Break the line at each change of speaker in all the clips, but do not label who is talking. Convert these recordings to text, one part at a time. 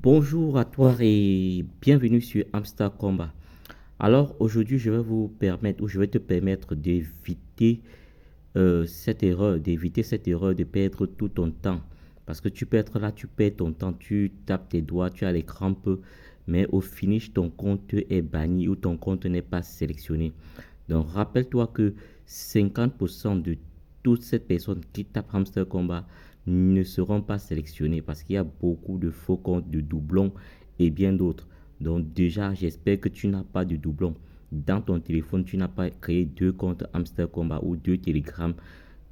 Bonjour à toi et bienvenue sur Hamster Combat. Alors aujourd'hui, je vais te permettre d'éviter cette erreur de perdre tout ton temps. Parce que tu peux être là, tu perds ton temps, tu tapes tes doigts, tu as les crampes, mais au finish, ton compte est banni ou ton compte n'est pas sélectionné. Donc rappelle-toi que 50% de toutes ces personnes qui tapent Hamster Combat ne seront pas sélectionnées parce qu'il y a beaucoup de faux comptes, de doublons et bien d'autres. Donc déjà, j'espère que tu n'as pas de doublons. Dans ton téléphone, tu n'as pas créé deux comptes Hamster Combat ou deux Telegram,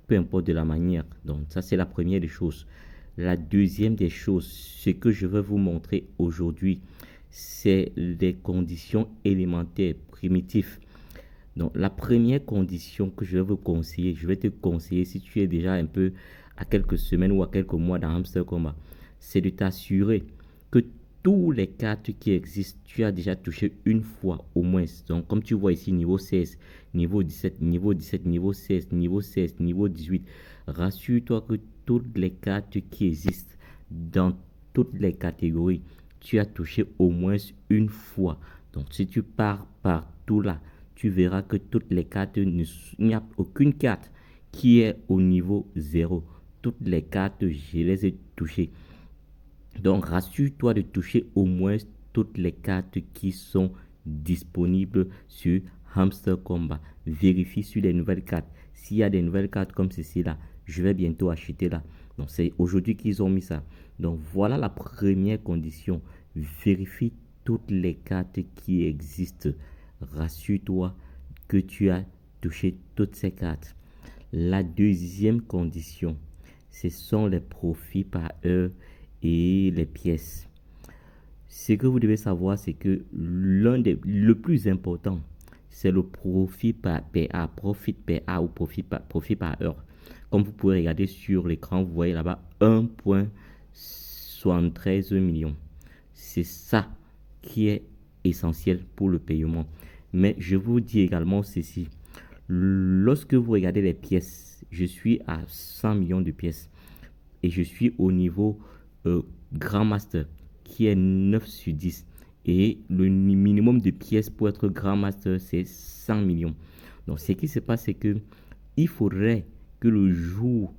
peu importe de la manière. Donc ça, c'est la première des choses. La deuxième des choses, ce que je veux vous montrer aujourd'hui, c'est les conditions élémentaires, primitives. Donc, la première condition que je vais te conseiller si tu es déjà un peu à quelques semaines ou à quelques mois dans Hamster Combat, c'est de t'assurer que tous les cartes qui existent, tu as déjà touché une fois au moins. Donc, comme tu vois ici, niveau 16, niveau 17, niveau 17, niveau 16, niveau 16, niveau 18, rassure-toi que toutes les cartes qui existent dans toutes les catégories, tu as touché au moins une fois. Donc, si tu pars partout là, tu verras que toutes les cartes, il n'y a aucune carte qui est au niveau 0. Toutes les cartes, je les ai touchées. Donc, rassure-toi de toucher au moins toutes les cartes qui sont disponibles sur Hamster Combat. Vérifie sur les nouvelles cartes. S'il y a des nouvelles cartes comme ceci là, je vais bientôt acheter là. Donc, c'est aujourd'hui qu'ils ont mis ça. Donc, voilà la première condition. Vérifie toutes les cartes qui existent. Rassure-toi que tu as touché toutes ces cartes. La deuxième condition, ce sont les profits par heure et les pièces. Ce que vous devez savoir, c'est que le plus important, c'est le profit par PA, profit PA ou profit par heure. Comme vous pouvez regarder sur l'écran, vous voyez là-bas 1,73 millions. C'est ça qui est essentiel pour le paiement. Mais je vous dis également ceci. Lorsque vous regardez les pièces, je suis à 100 millions de pièces et je suis au niveau Grand Master qui est 9 sur 10. Et le minimum de pièces pour être Grand Master, c'est 100 millions. Donc, ce qui se passe, c'est que il faudrait que le jour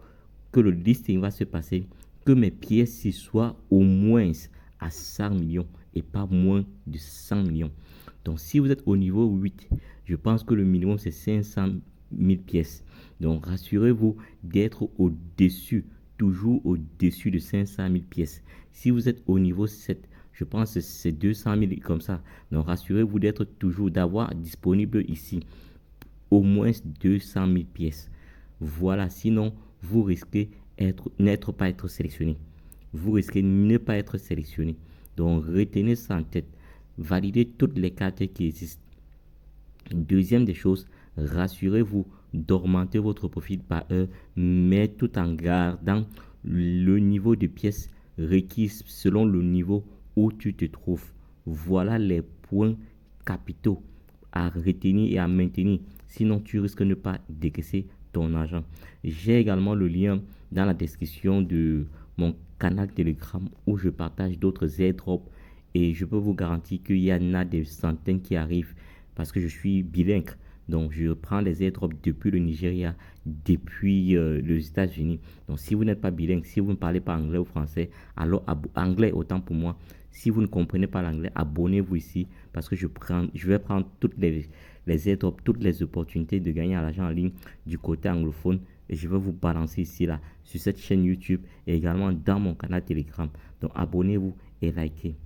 que le listing va se passer, que mes pièces soient au moins à 100 millions et pas moins de 100 millions. Donc, si vous êtes au niveau 8, je pense que le minimum, c'est 500 000 pièces. Donc, rassurez-vous d'être au-dessus, toujours au-dessus de 500 000 pièces. Si vous êtes au niveau 7, je pense que c'est 200 000 comme ça. Donc, rassurez-vous d'être toujours, d'avoir disponible ici au moins 200 000 pièces. Voilà, sinon, vous risquez n'être pas être sélectionné. Vous risquez ne pas être sélectionné. Donc, retenez ça en tête. Validez toutes les cartes qui existent. Deuxième des choses, rassurez-vous d'augmenter votre profit par heure, mais tout en gardant le niveau de pièces requis selon le niveau où tu te trouves. Voilà les points capitaux à retenir et à maintenir. Sinon, tu risques de ne pas décaisser ton argent. J'ai également le lien dans la description de mon canal Telegram où je partage d'autres airdrops et je peux vous garantir qu'il y en a des centaines qui arrivent parce que je suis bilingue. Donc, je prends les airdrops depuis le Nigeria, depuis les États-Unis. Donc, si vous n'êtes pas bilingue, si vous ne parlez pas anglais ou français, alors anglais autant pour moi. Si vous ne comprenez pas l'anglais, abonnez-vous ici parce que je vais prendre toutes les airdrops, toutes les opportunités de gagner à l'argent en ligne du côté anglophone. Et je vais vous balancer ici, là, sur cette chaîne YouTube et également dans mon canal Telegram. Donc, abonnez-vous et likez.